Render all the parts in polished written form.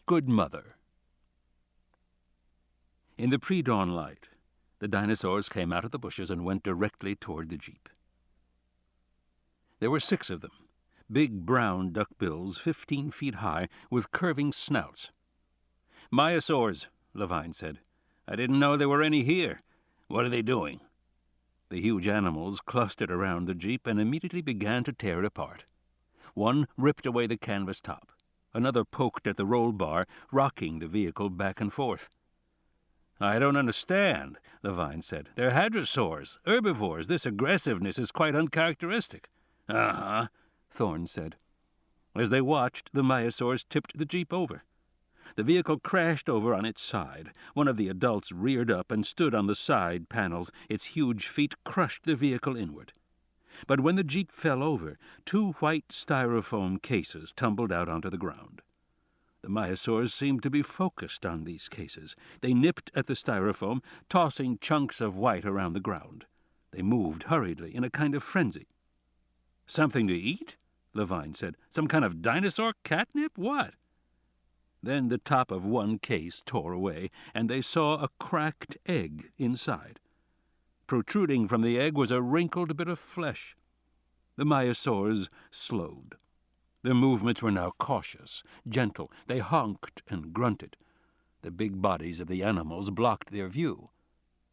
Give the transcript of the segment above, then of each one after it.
Good Mother. In the pre-dawn light, the dinosaurs came out of the bushes and went directly toward the jeep. There were 6 of them, big brown duckbills 15 feet high with curving snouts. "Myosaurs," Levine said. "I didn't know there were any here. What are they doing?" The huge animals clustered around the jeep and immediately began to tear it apart. One ripped away the canvas top. Another poked at the roll bar, rocking the vehicle back and forth. "I don't understand," Levine said. "They're hadrosaurs, herbivores. This aggressiveness is quite uncharacteristic." "Uh-huh," Thorne said. As they watched, the myosaurs tipped the jeep over. The vehicle crashed over on its side. One of the adults reared up and stood on the side panels. Its huge feet crushed the vehicle inward. But when the jeep fell over, 2 white styrofoam cases tumbled out onto the ground. The myosaurs seemed to be focused on these cases. They nipped at the styrofoam, tossing chunks of white around the ground. They moved hurriedly in a kind of frenzy. "Something to eat?" Levine said. "Some kind of dinosaur catnip? What?" Then the top of one case tore away, and they saw a cracked egg inside. Protruding from the egg was a wrinkled bit of flesh. The myosaurs slowed. Their movements were now cautious, gentle. They honked and grunted. The big bodies of the animals blocked their view.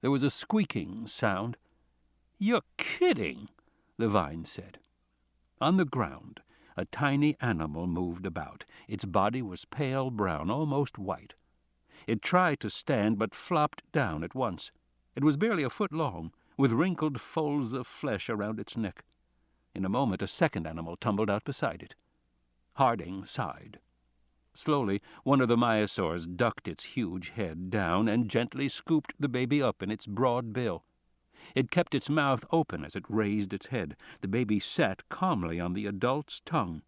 There was a squeaking sound. "You're kidding," Levine said. On the ground, a tiny animal moved about. Its body was pale brown, almost white. It tried to stand, but flopped down at once. It was barely a foot long, with wrinkled folds of flesh around its neck. In a moment, a second animal tumbled out beside it. Harding sighed. Slowly, one of the myosaurs ducked its huge head down and gently scooped the baby up in its broad bill. It kept its mouth open as it raised its head. The baby sat calmly on the adult's tongue,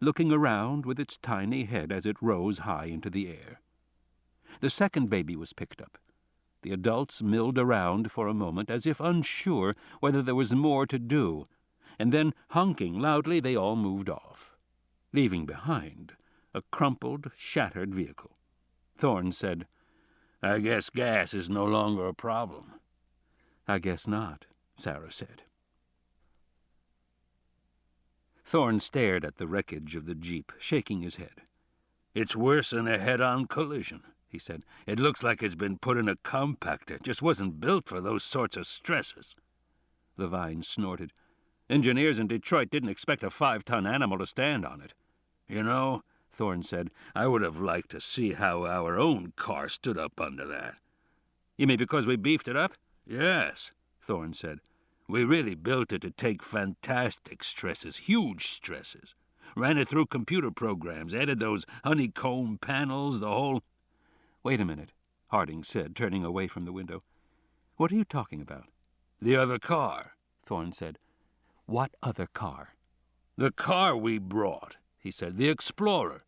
looking around with its tiny head as it rose high into the air. The second baby was picked up. The adults milled around for a moment, as if unsure whether there was more to do, and then, honking loudly, they all moved off, leaving behind a crumpled, shattered vehicle. Thorne said, "I guess gas is no longer a problem." "I guess not," Sarah said. Thorne stared at the wreckage of the jeep, shaking his head. "It's worse than a head-on collision," he said. "It looks like it's been put in a compactor. Just wasn't built for those sorts of stresses." Levine snorted. "Engineers in Detroit didn't expect a 5-ton animal to stand on it." "You know," Thorne said, "I would have liked to see how our own car stood up under that." "You mean because we beefed it up?" "Yes," Thorne said. "We really built it to take fantastic stresses, huge stresses. Ran it through computer programs, added those honeycomb panels, the whole—" "Wait a minute," Harding said, turning away from the window. "What are you talking about?" "The other car," Thorne said. "What other car?" "The car we brought," he said. "The Explorer."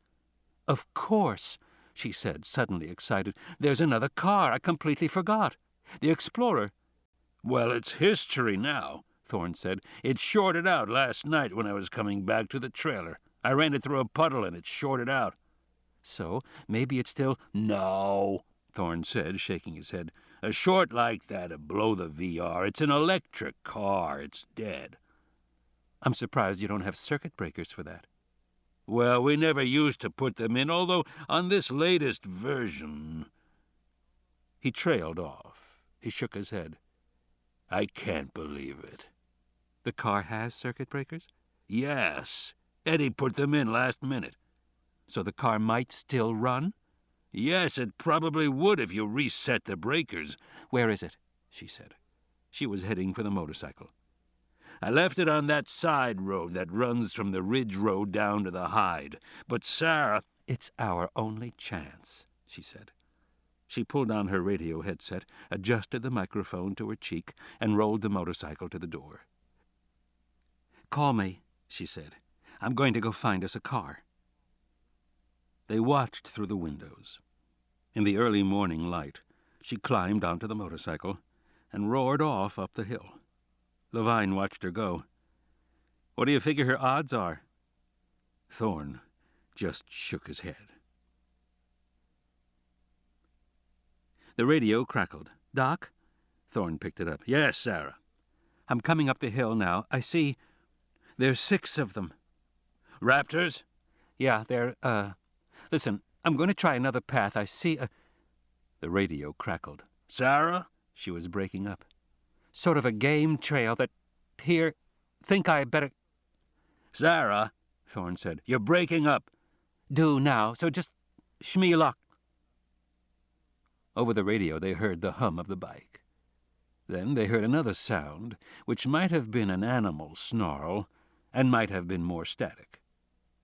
"Of course," she said, suddenly excited. "There's another car. I completely forgot. The Explorer—" "Well, it's history now," Thorne said. "It shorted out last night when I was coming back to the trailer. I ran it through a puddle and it shorted out." "So maybe it's still—" "No," Thorne said, shaking his head. "A short like that'd blow the VR. It's an electric car. It's dead." "I'm surprised you don't have circuit breakers for that." "Well, we never used to put them in, although on this latest version—" He trailed off. He shook his head. "I can't believe it." "The car has circuit breakers?" "Yes. Eddie put them in last minute." "So the car might still run?" "Yes, it probably would if you reset the breakers." "Where is it?" she said. She was heading for the motorcycle. "I left it on that side road that runs from the Ridge Road down to the Hyde. But Sarah—" "It's our only chance," she said. She pulled on her radio headset, adjusted the microphone to her cheek, and rolled the motorcycle to the door. "Call me," she said. "I'm going to go find us a car." They watched through the windows. In the early morning light, she climbed onto the motorcycle and roared off up the hill. Levine watched her go. "What do you figure her odds are?" Thorne just shook his head. The radio crackled. "Doc?" Thorne picked it up. "Yes, Sarah." "I'm coming up the hill now. I see there's 6 of them." "Raptors?" "Yeah, they're, Listen, I'm going to try another path. I see a—" The radio crackled. "Sarah?" She was breaking up. "Sort of a game trail that... Here, think I better—" "Sarah," Thorne said, "you're breaking up." "Do now, so just shmee luck." Over the radio they heard the hum of the bike. Then they heard another sound, which might have been an animal snarl, and might have been more static.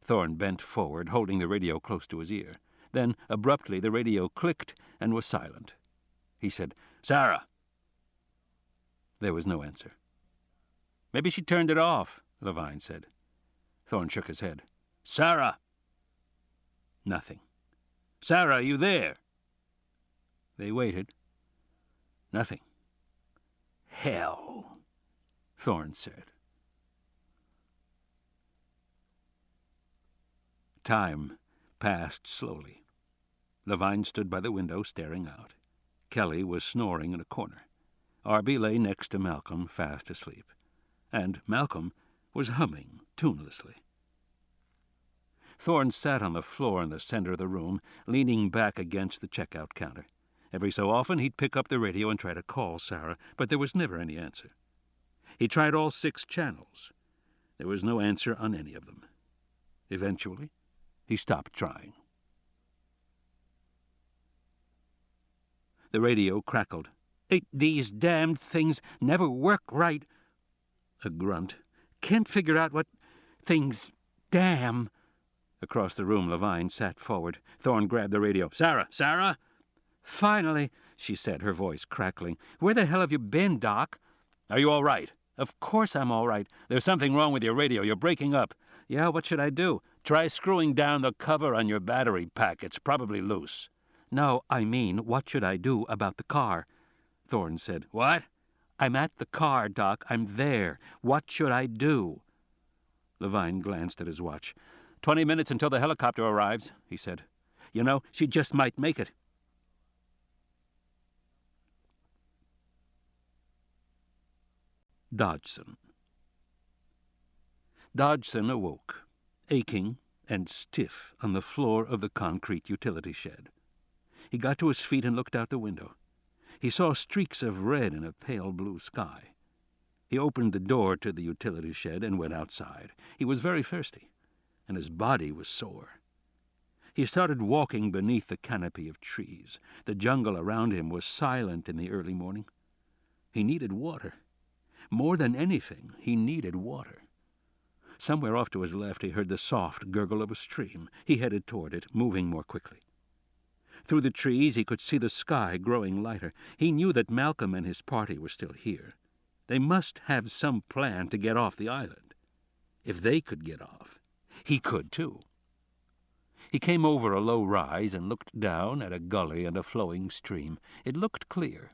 Thorne bent forward, holding the radio close to his ear. Then, abruptly, the radio clicked and was silent. He said, "Sarah." There was no answer. "Maybe she turned it off," Levine said. Thorne shook his head. "Sarah!" Nothing. "Sarah, you there?" They waited. Nothing. "Hell," Thorne said. Time passed slowly. Levine stood by the window, staring out. Kelly was snoring in a corner. Arby lay next to Malcolm, fast asleep. And Malcolm was humming tunelessly. Thorne sat on the floor in the center of the room, leaning back against the checkout counter. Every so often he'd pick up the radio and try to call Sarah, but there was never any answer. He tried all 6 channels. There was no answer on any of them. Eventually, he stopped trying. The radio crackled. These damned things never work right." A grunt. "Can't figure out what things... damn." Across the room, Levine sat forward. Thorne grabbed the radio. "Sarah! Sarah!" "Finally," she said, her voice crackling. "Where the hell have you been, Doc?" "Are you all right?" "Of course I'm all right." "There's something wrong with your radio. You're breaking up." "Yeah, what should I do?" "Try screwing down the cover on your battery pack. It's probably loose." "No, I mean, what should I do about the car?" Thorne said. "What?" "I'm at the car, Doc. I'm there. What should I do?" Levine glanced at his watch. 20 minutes until the helicopter arrives," he said. "You know, she just might make it." Dodgson. Dodgson awoke, aching and stiff, on the floor of the concrete utility shed. He got to his feet and looked out the window. He saw streaks of red in a pale blue sky. He opened the door to the utility shed and went outside. He was very thirsty, and his body was sore. He started walking beneath the canopy of trees. The jungle around him was silent in the early morning. He needed water. More than anything, he needed water. Somewhere off to his left he heard the soft gurgle of a stream. He headed toward it, moving more quickly. Through the trees he could see the sky growing lighter. He knew that Malcolm and his party were still here. They must have some plan to get off the island. If they could get off, he could too. He came over a low rise and looked down at a gully and a flowing stream. It looked clear.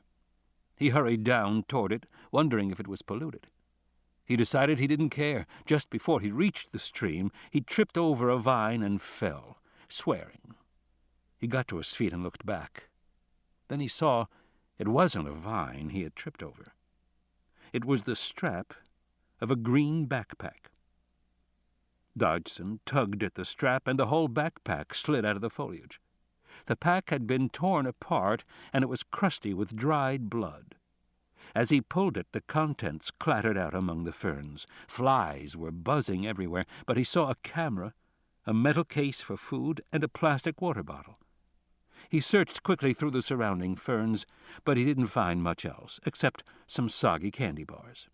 He hurried down toward it, wondering if it was polluted. He decided he didn't care. Just before he reached the stream, he tripped over a vine and fell, swearing. He got to his feet and looked back. Then he saw it wasn't a vine he had tripped over. It was the strap of a green backpack. Dodgson tugged at the strap, and the whole backpack slid out of the foliage. The pack had been torn apart, and it was crusty with dried blood. As he pulled it, the contents clattered out among the ferns. Flies were buzzing everywhere, but he saw a camera, a metal case for food, and a plastic water bottle. He searched quickly through the surrounding ferns, but he didn't find much else, except some soggy candy bars.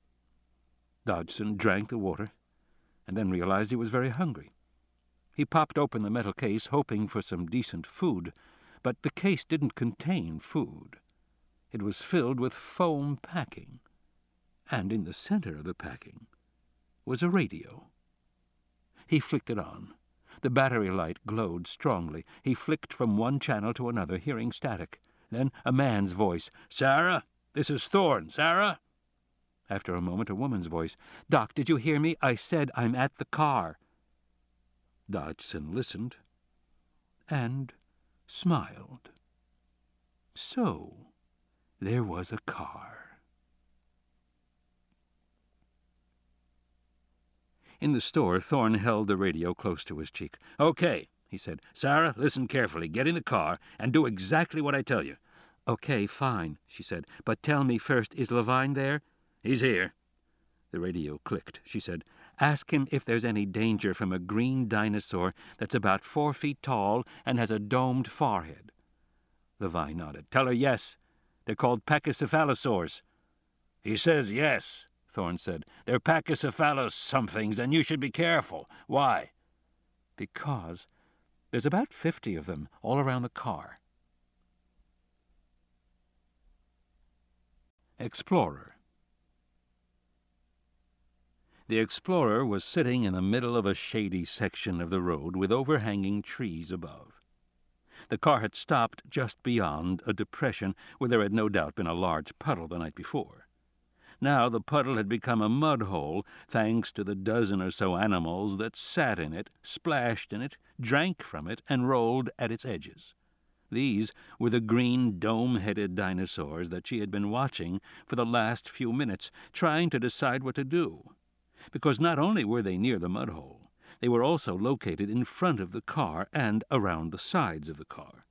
Dodgson drank the water, and then realized he was very hungry. He popped open the metal case, hoping for some decent food, but the case didn't contain food. It was filled with foam packing, and in the center of the packing was a radio. He flicked it on. The battery light glowed strongly. He flicked from one channel to another, hearing static. Then a man's voice. "Sarah, this is Thorne. Sarah?" After a moment, a woman's voice. "Doc, did you hear me? I said I'm at the car." Dodgson listened and smiled. So, there was a car. In the store, Thorne held the radio close to his cheek. "Okay," he said. "Sarah, listen carefully. Get in the car and do exactly what I tell you." "Okay, fine," she said. "But tell me first, is Levine there?" "He's here." The radio clicked. She said, "Ask him if there's any danger from a green dinosaur that's about 4 feet tall and has a domed forehead." Levine nodded. "Tell her yes. They're called pachycephalosaurs." "He says yes," Thorne said. "They're pachycephalous somethings, and you should be careful. Why?" "Because there's about 50 of them all around the car." Explorer. The explorer was sitting in the middle of a shady section of the road with overhanging trees above. The car had stopped just beyond a depression where there had no doubt been a large puddle the night before. Now the puddle had become a mud hole, thanks to the dozen or so animals that sat in it, splashed in it, drank from it, and rolled at its edges. These were the green dome-headed dinosaurs that she had been watching for the last few minutes, trying to decide what to do. Because not only were they near the mud hole, they were also located in front of the car and around the sides of the car.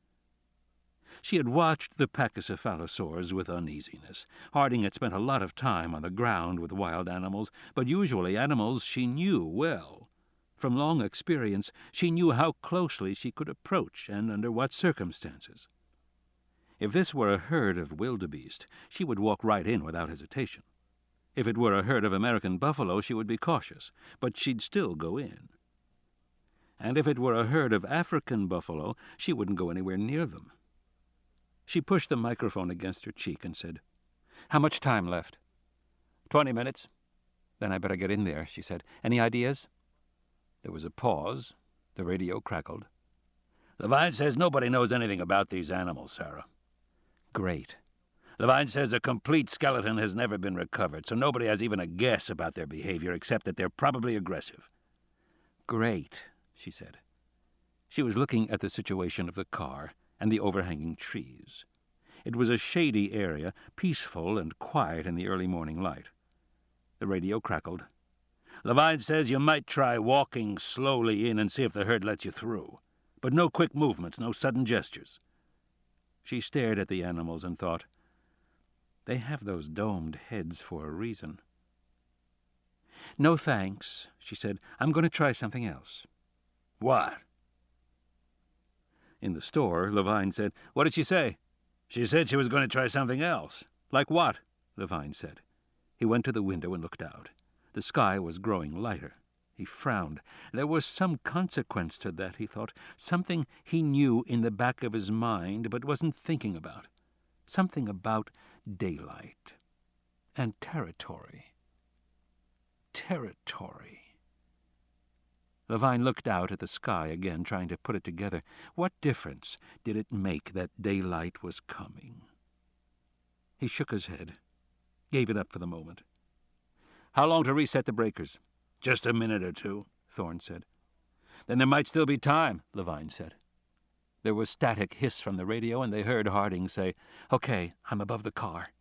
She had watched the pachycephalosaurs with uneasiness. Harding had spent a lot of time on the ground with wild animals, but usually animals she knew well. From long experience, she knew how closely she could approach and under what circumstances. If this were a herd of wildebeest, she would walk right in without hesitation. If it were a herd of American buffalo, she would be cautious, but she'd still go in. And if it were a herd of African buffalo, she wouldn't go anywhere near them. She pushed the microphone against her cheek and said, "How much time left?" 20 minutes. "Then I better get in there," she said. "Any ideas?" There was a pause. The radio crackled. "Levine says nobody knows anything about these animals, Sarah." "Great." "Levine says a complete skeleton has never been recovered, so nobody has even a guess about their behavior except that they're probably aggressive." "Great," she said. She was looking at the situation of the car and the overhanging trees. It was a shady area, peaceful and quiet in the early morning light. The radio crackled. "Levine says you might try walking slowly in and see if the herd lets you through. But no quick movements, no sudden gestures." She stared at the animals and thought, they have those domed heads for a reason. "No thanks," she said. "I'm going to try something else." "What?" In the store, Levine said, "What did she say?" "She said she was going to try something else." "Like what?" Levine said. He went to the window and looked out. The sky was growing lighter. He frowned. There was some consequence to that, he thought, something he knew in the back of his mind but wasn't thinking about. Something about daylight and territory. Territory. Levine looked out at the sky again, trying to put it together. What difference did it make that daylight was coming? He shook his head, gave it up for the moment. "How long to reset the breakers?" "Just a minute or two," Thorne said. "Then there might still be time," Levine said. There was static hiss from the radio, and they heard Harding say, "Okay, I'm above the car."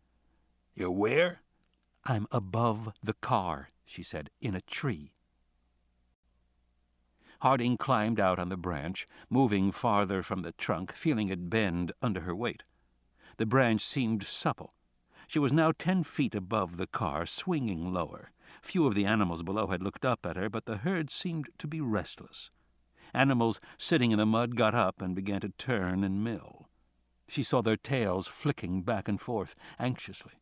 "You're where?" "I'm above the car," she said, "in a tree." Harding climbed out on the branch, moving farther from the trunk, feeling it bend under her weight. The branch seemed supple. She was now 10 feet above the car, swinging lower. Few of the animals below had looked up at her, but the herd seemed to be restless. Animals sitting in the mud got up and began to turn and mill. She saw their tails flicking back and forth anxiously.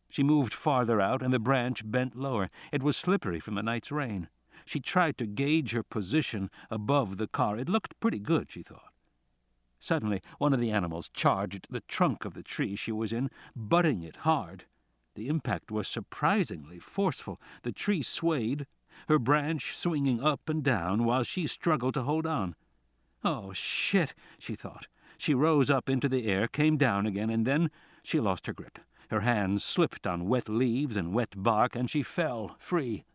She moved farther out, and the branch bent lower. It was slippery from the night's rain. She tried to gauge her position above the car. It looked pretty good, she thought. Suddenly, one of the animals charged the trunk of the tree she was in, butting it hard. The impact was surprisingly forceful. The tree swayed, her branch swinging up and down while she struggled to hold on. "Oh, shit," she thought. She rose up into the air, came down again, and then she lost her grip. Her hands slipped on wet leaves and wet bark, and she fell free.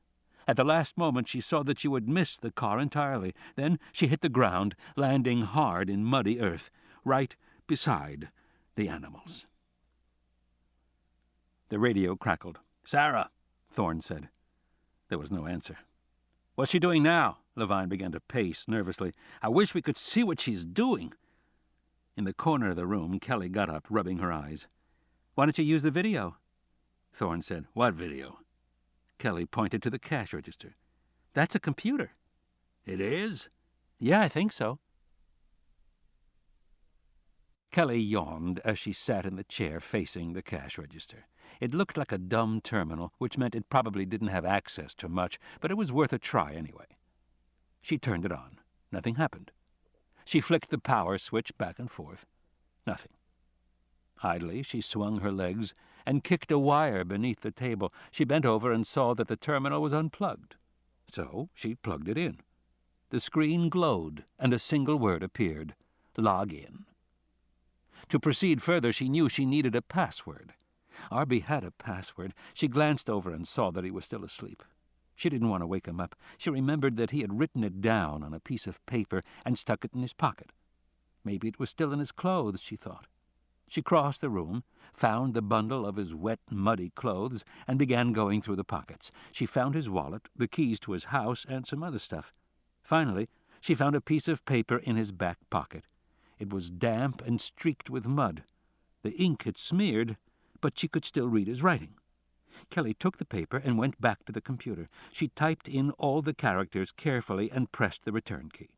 At the last moment she saw that she would miss the car entirely. Then she hit the ground, landing hard in muddy earth, right beside The animals. The radio crackled. "Sarah," Thorne said. There was no answer. "What's she doing now?" Levine began to pace nervously. "I wish we could see what she's doing." In the corner of the room, Kelly got up, rubbing her eyes. "Why don't you use the video?" Thorne said. "What video?" Kelly pointed to the cash register. "That's a computer." "It is?" "Yeah, I think so." Kelly yawned as she sat in the chair facing the cash register. It looked like a dumb terminal, which meant it probably didn't have access to much, but it was worth a try anyway. She turned it on. Nothing happened. She flicked the power switch back and forth. Nothing. Idly, she swung her legs and kicked a wire beneath the table. She bent over and saw that the terminal was unplugged. So she plugged it in. The screen glowed, and a single word appeared: "Log in." To proceed further, she knew she needed a password. Arby had a password. She glanced over and saw that he was still asleep. She didn't want to wake him up. She remembered that he had written it down on a piece of paper and stuck it in his pocket. Maybe it was still in his clothes, she thought. She crossed the room, found the bundle of his wet, muddy clothes, and began going through the pockets. She found his wallet, the keys to his house, and some other stuff. Finally, she found a piece of paper in his back pocket. It was damp and streaked with mud. The ink had smeared, but she could still read his writing. Kelly took the paper and went back to the computer. She typed in all the characters carefully and pressed the return key.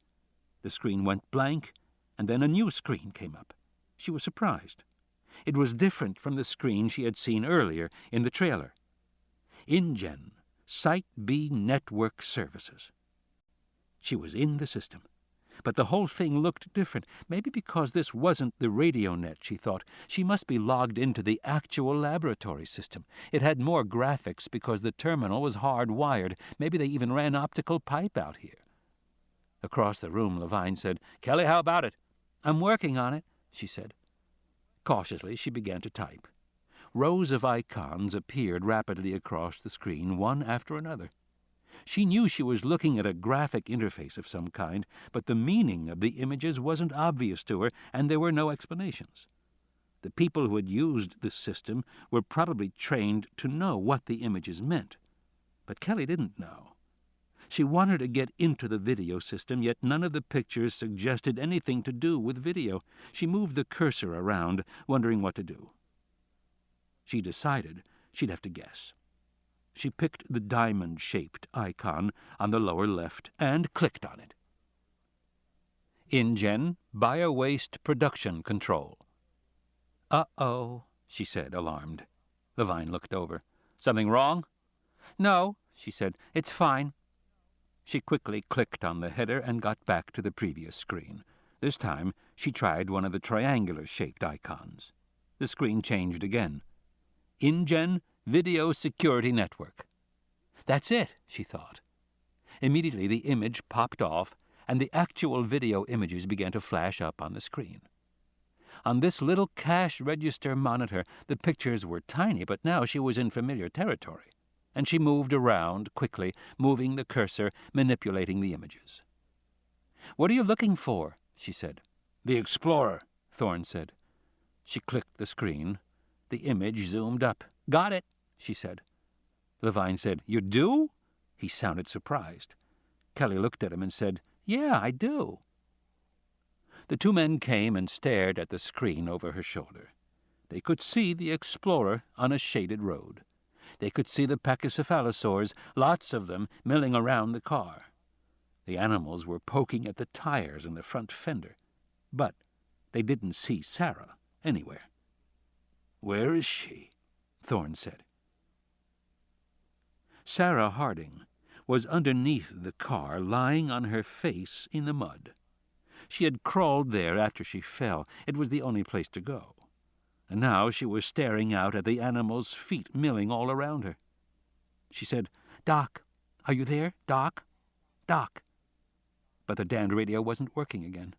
The screen went blank, and then a new screen came up. She was surprised. It was different from the screen she had seen earlier in the trailer. InGen, Site B Network Services. She was in the system. But the whole thing looked different. Maybe because this wasn't the radio net, she thought. She must be logged into the actual laboratory system. It had more graphics because the terminal was hardwired. Maybe they even ran optical pipe out here. Across the room, Levine said, "Kelly, how about it?" "I'm working on it," she said. Cautiously, she began to type. Rows of icons appeared rapidly across the screen, one after another. She knew she was looking at a graphic interface of some kind, but the meaning of the images wasn't obvious to her, and there were no explanations. The people who had used this system were probably trained to know what the images meant. But Kelly didn't know. She wanted to get into the video system, yet none of the pictures suggested anything to do with video. She moved the cursor around, wondering what to do. She decided she'd have to guess. She picked the diamond-shaped icon on the lower left and clicked on it. InGen Biowaste Production Control. "Uh-oh," she said, alarmed. Levine looked over. "Something wrong?" "No," she said. "It's fine." She quickly clicked on the header and got back to the previous screen. This time, she tried one of the triangular-shaped icons. The screen changed again. InGen Video Security Network. "That's it," she thought. Immediately the image popped off, and the actual video images began to flash up on the screen. On this little cash register monitor, the pictures were tiny, but now she was in familiar territory, and she moved around quickly, moving the cursor, manipulating the images. "What are you looking for?" she said. "The Explorer," Thorne said. She clicked the screen. The image zoomed up. "Got it," she said. Levine said, "You do?" He sounded surprised. Kelly looked at him and said, "Yeah, I do." The two men came and stared at the screen over her shoulder. They could see the Explorer on a shaded road. They could see the pachycephalosaurs, lots of them, milling around the car. The animals were poking at the tires and the front fender. But they didn't see Sarah anywhere. "Where is she?" Thorne said. Sarah Harding was underneath the car, lying on her face in the mud. She had crawled there after she fell. It was the only place to go. And now she was staring out at the animals' feet milling all around her. She said, "Doc, are you there? Doc? Doc." But the damned radio wasn't working again.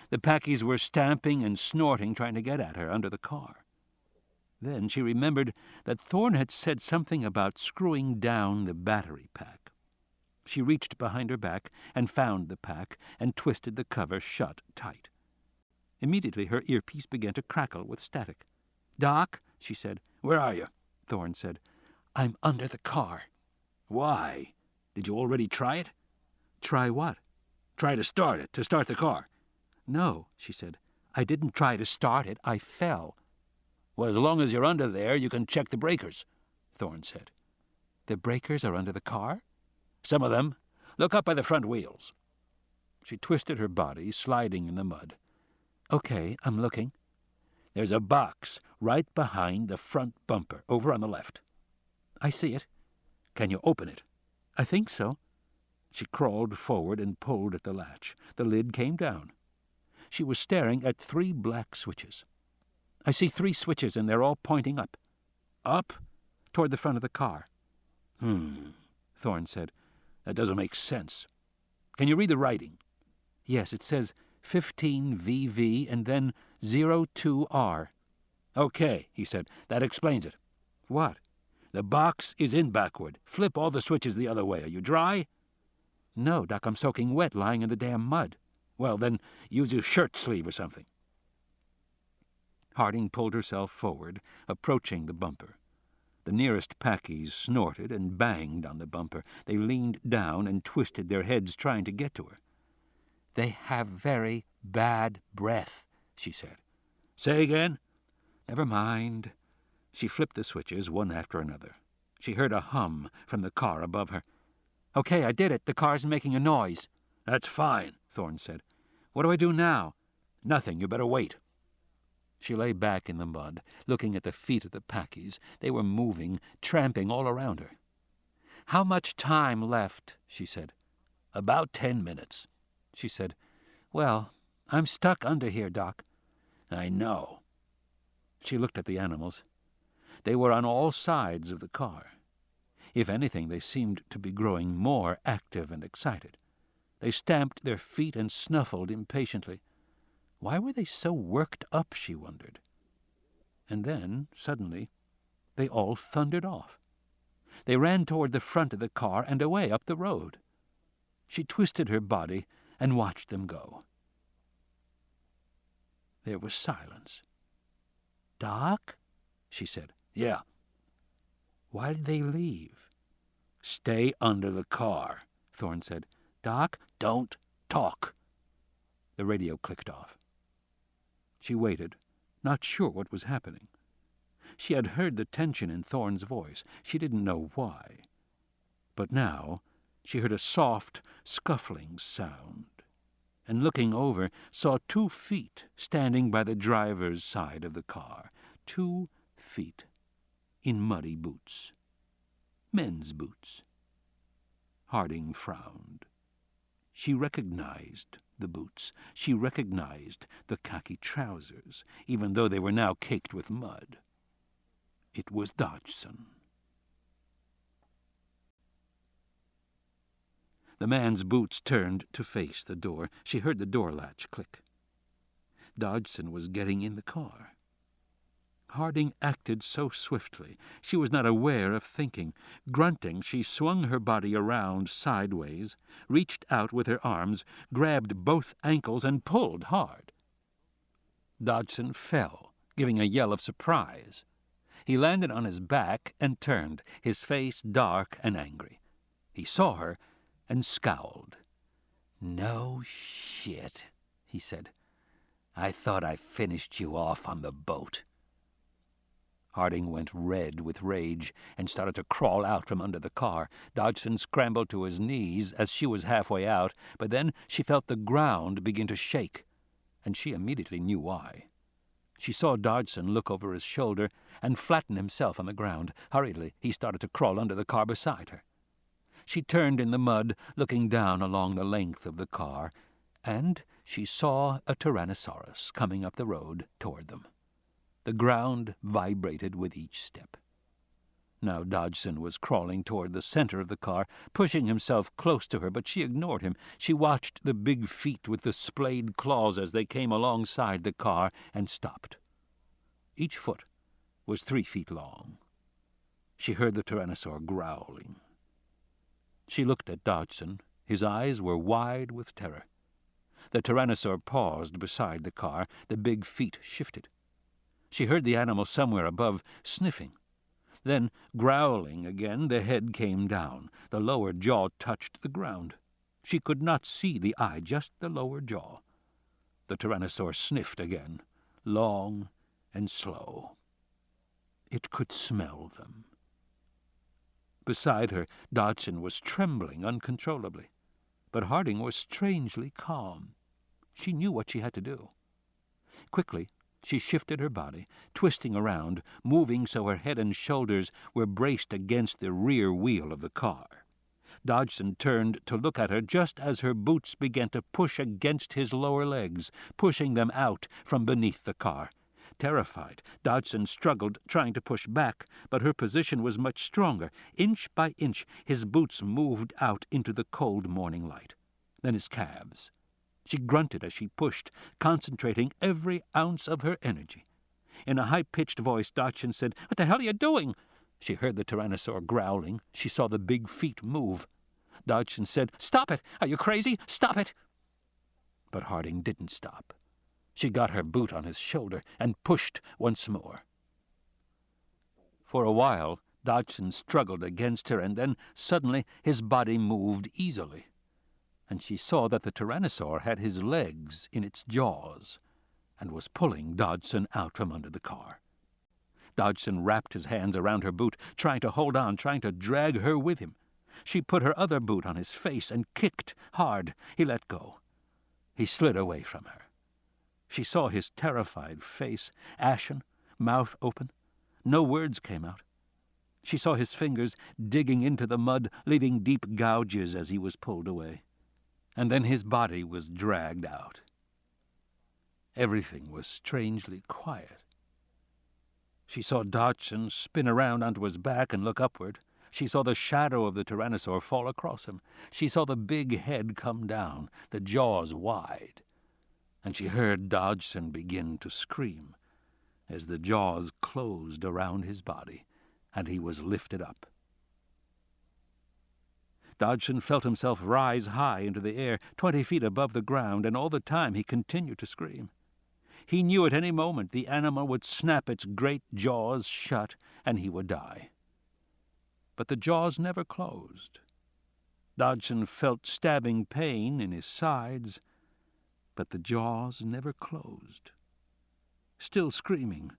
The Packies were stamping and snorting, trying to get at her under the car. Then she remembered that Thorne had said something about screwing down the battery pack. She reached behind her back and found the pack and twisted the cover shut tight. Immediately her earpiece began to crackle with static. "Doc," she said. "Where are you?" Thorne said. "I'm under the car." "Why? Did you already try it?" "Try what?" "Try to start it, to start the car." "No," she said. "I didn't try to start it. I fell." "Well, as long as you're under there, you can check the breakers," Thorne said. "The breakers are under the car?" "Some of them. Look up by the front wheels." She twisted her body, sliding in the mud. "Okay, I'm looking." "There's a box right behind the front bumper, over on the left." "I see it." "Can you open it?" "I think so." She crawled forward and pulled at the latch. The lid came down. She was staring at 3 black switches. "I see 3 switches, and they're all pointing up." "Up?" "Toward the front of the car." Thorne said. "That doesn't make sense. Can you read the writing?" "Yes, it says 15VV and then 02R. "Okay," he said. "That explains it." "What?" "The box is in backward. Flip all the switches the other way. Are you dry?" "No, Doc, I'm soaking wet lying in the damn mud." "Well, then use your shirt sleeve or something." Harding pulled herself forward, approaching the bumper. The nearest packies snorted and banged on the bumper. They leaned down and twisted their heads trying to get to her. "They have very bad breath," she said. "Say again?" "Never mind." She flipped the switches one after another. She heard a hum from the car above her. "Okay, I did it. The car's making a noise." "That's fine," Thorne said. "What do I do now?" "Nothing. You better wait." She lay back in the mud, looking at the feet of the packies. They were moving, tramping all around her. "How much time left?" she said. "About 10 minutes." She said, "Well, I'm stuck under here, Doc." "I know." She looked at the animals. They were on all sides of the car. If anything, they seemed to be growing more active and excited. They stamped their feet and snuffled impatiently. Why were they so worked up, she wondered. And then, suddenly, they all thundered off. They ran toward the front of the car and away up the road. She twisted her body and watched them go. There was silence. "Doc?" she said. "Yeah." "Why did they leave?" "Stay under the car," Thorne said. "Doc?" "Don't talk." The radio clicked off. She waited, not sure what was happening. She had heard the tension in Thorne's voice. She didn't know why. But now she heard a soft, scuffling sound, and looking over, saw 2 feet standing by the driver's side of the car. 2 feet in muddy boots. Men's boots. Harding frowned. She recognized the boots. She recognized the khaki trousers, even though they were now caked with mud. It was Dodgson. The man's boots turned to face the door. She heard the door latch click. Dodgson was getting in the car. Harding acted so swiftly. She was not aware of thinking. Grunting, she swung her body around sideways, reached out with her arms, grabbed both ankles, and pulled hard. Dodgson fell, giving a yell of surprise. He landed on his back and turned, his face dark and angry. He saw her and scowled. "No shit," he said. "I thought I finished you off on the boat." Harding went red with rage and started to crawl out from under the car. Dodgson scrambled to his knees as she was halfway out, but then she felt the ground begin to shake, and she immediately knew why. She saw Dodgson look over his shoulder and flatten himself on the ground. Hurriedly, he started to crawl under the car beside her. She turned in the mud, looking down along the length of the car, and she saw a Tyrannosaurus coming up the road toward them. The ground vibrated with each step. Now Dodgson was crawling toward the center of the car, pushing himself close to her, but she ignored him. She watched the big feet with the splayed claws as they came alongside the car and stopped. Each foot was 3 feet long. She heard the Tyrannosaur growling. She looked at Dodgson. His eyes were wide with terror. The tyrannosaur paused beside the car. The big feet shifted. She heard the animal somewhere above, sniffing. Then, growling again, the head came down. The lower jaw touched the ground. She could not see the eye, just the lower jaw. The tyrannosaur sniffed again, long and slow. It could smell them. Beside her, Dodgson was trembling uncontrollably. But Harding was strangely calm. She knew what she had to do. Quickly, she shifted her body, twisting around, moving so her head and shoulders were braced against the rear wheel of the car. Dodgson turned to look at her just as her boots began to push against his lower legs, pushing them out from beneath the car. Terrified, Dodgson struggled, trying to push back, but her position was much stronger. Inch by inch, his boots moved out into the cold morning light. Then his calves. She grunted as she pushed, concentrating every ounce of her energy. In a high-pitched voice, Dodgson said, "What the hell are you doing?" She heard the tyrannosaur growling. She saw the big feet move. Dodgson said, "Stop it! Are you crazy? Stop it!" But Harding didn't stop. She got her boot on his shoulder and pushed once more. For a while, Dodgson struggled against her, and then suddenly his body moved easily. And she saw that the tyrannosaur had his legs in its jaws and was pulling Dodgson out from under the car. Dodgson wrapped his hands around her boot, trying to hold on, trying to drag her with him. She put her other boot on his face and kicked hard. He let go. He slid away from her. She saw his terrified face, ashen, mouth open. No words came out. She saw his fingers digging into the mud, leaving deep gouges as he was pulled away. And then his body was dragged out. Everything was strangely quiet. She saw Dodgson spin around onto his back and look upward. She saw the shadow of the tyrannosaur fall across him. She saw the big head come down, the jaws wide. And she heard Dodgson begin to scream as the jaws closed around his body and he was lifted up. Dodgson felt himself rise high into the air, 20 feet above the ground, and all the time he continued to scream. He knew at any moment the animal would snap its great jaws shut and he would die. But the jaws never closed. Dodgson felt stabbing pain in his sides, but the jaws never closed. Still screaming,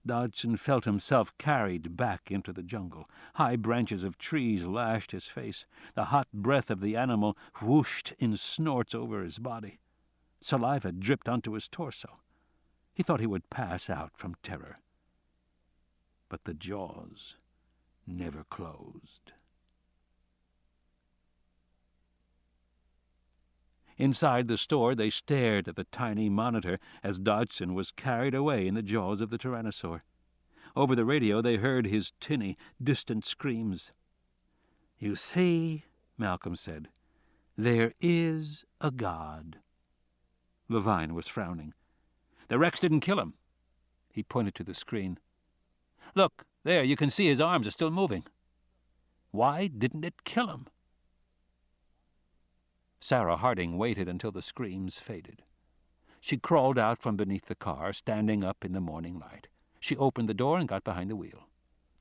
Dodgson felt himself carried back into the jungle. High branches of trees lashed his face. The hot breath of the animal whooshed in snorts over his body. Saliva dripped onto his torso. He thought he would pass out from terror. But the jaws never closed. Inside the store, they stared at the tiny monitor as Dodgson was carried away in the jaws of the tyrannosaur. Over the radio, they heard his tinny, distant screams. "You see," Malcolm said, "there is a God." Levine was frowning. "The Rex didn't kill him." He pointed to the screen. "Look, there, you can see his arms are still moving. Why didn't it kill him?" Sarah Harding waited until the screams faded. She crawled out from beneath the car, standing up in the morning light. She opened the door and got behind the wheel.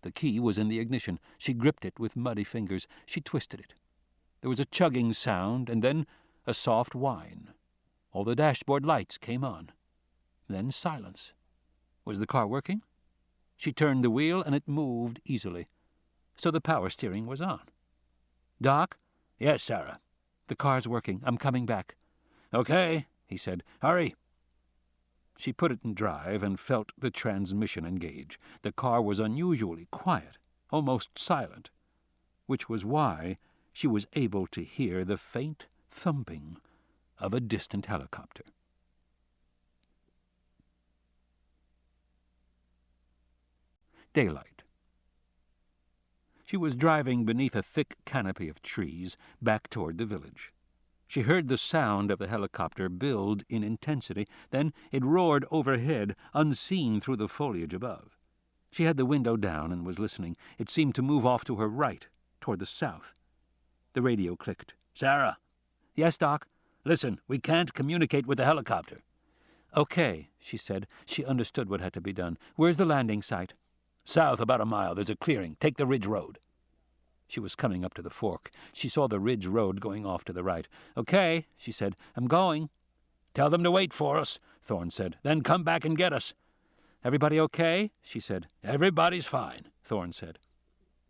The key was in the ignition. She gripped it with muddy fingers. She twisted it. There was a chugging sound, and then a soft whine. All the dashboard lights came on. Then silence. Was the car working? She turned the wheel, and it moved easily. So the power steering was on. "Doc?" "Yes, Sarah." "The car's working. I'm coming back." "Okay," he said. "Hurry." She put it in drive and felt the transmission engage. The car was unusually quiet, almost silent, which was why she was able to hear the faint thumping of a distant helicopter. Daylight. She was driving beneath a thick canopy of trees back toward the village. She heard the sound of the helicopter build in intensity. Then it roared overhead, unseen through the foliage above. She had the window down and was listening. It seemed to move off to her right, toward the south. The radio clicked. "Sarah." "Yes, Doc?" Listen, we can't communicate with the helicopter." "Okay," she said. She understood what had to be done. "Where's the landing site?" "South about a mile. There's a clearing. Take the ridge road." She was coming up to the fork. She saw the ridge road going off to the right. "Okay," she said. "I'm going." "Tell them to wait for us," Thorne said. "Then come back and get us." "Everybody okay?" she said. "Everybody's fine," Thorne said.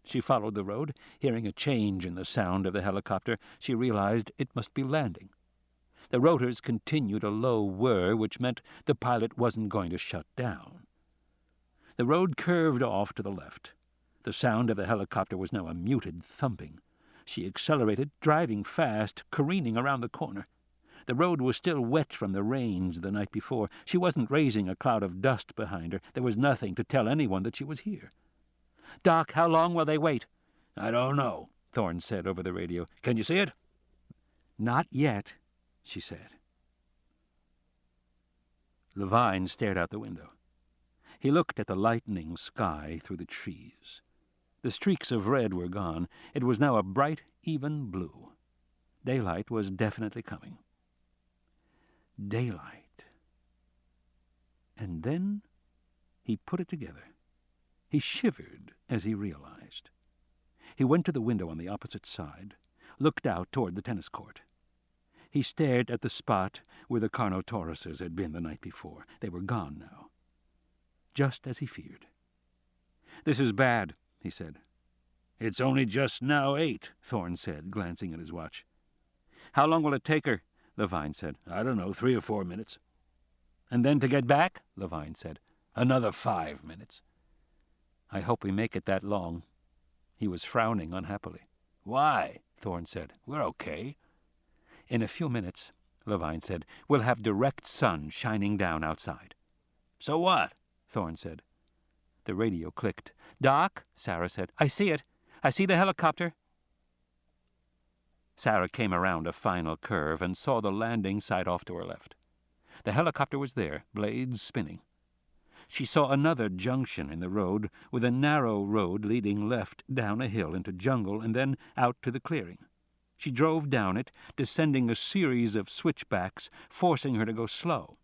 She followed the road. Hearing a change in the sound of the helicopter, she realized it must be landing. The rotors continued a low whir, which meant the pilot wasn't going to shut down. The road curved off to the left. The sound of the helicopter was now a muted thumping. She accelerated, driving fast, careening around the corner. The road was still wet from the rains the night before. She wasn't raising a cloud of dust behind her. There was nothing to tell anyone that she was here. "Doc, how long will they wait?" "I don't know," Thorne said over the radio. "Can you see it?" "Not yet," she said. Levine stared out the window. He looked at the lightening sky through the trees. The streaks of red were gone. It was now a bright, even blue. Daylight was definitely coming. Daylight. And then he put it together. He shivered as he realized. He went to the window on the opposite side, looked out toward the tennis court. He stared at the spot where the Carnotauruses had been the night before. They were gone now, just as he feared. "This is bad," he said. "It's only just now 8, Thorne said, glancing at his watch. "How long will it take her?" Levine said. "I don't know, 3 or 4 minutes." "And then to get back?" Levine said. "Another 5 minutes." "I hope we make it that long." He was frowning unhappily. "Why?" Thorne said. "We're okay." "In a few minutes," Levine said, "we'll have direct sun shining down outside." "So what?" Thorne said. The radio clicked. "Doc," Sarah said. "I see it. I see the helicopter." Sarah came around a final curve and saw the landing site off to her left. The helicopter was there, blades spinning. She saw another junction in the road, with a narrow road leading left down a hill into jungle and then out to the clearing. She drove down it, descending a series of switchbacks, forcing her to go slow.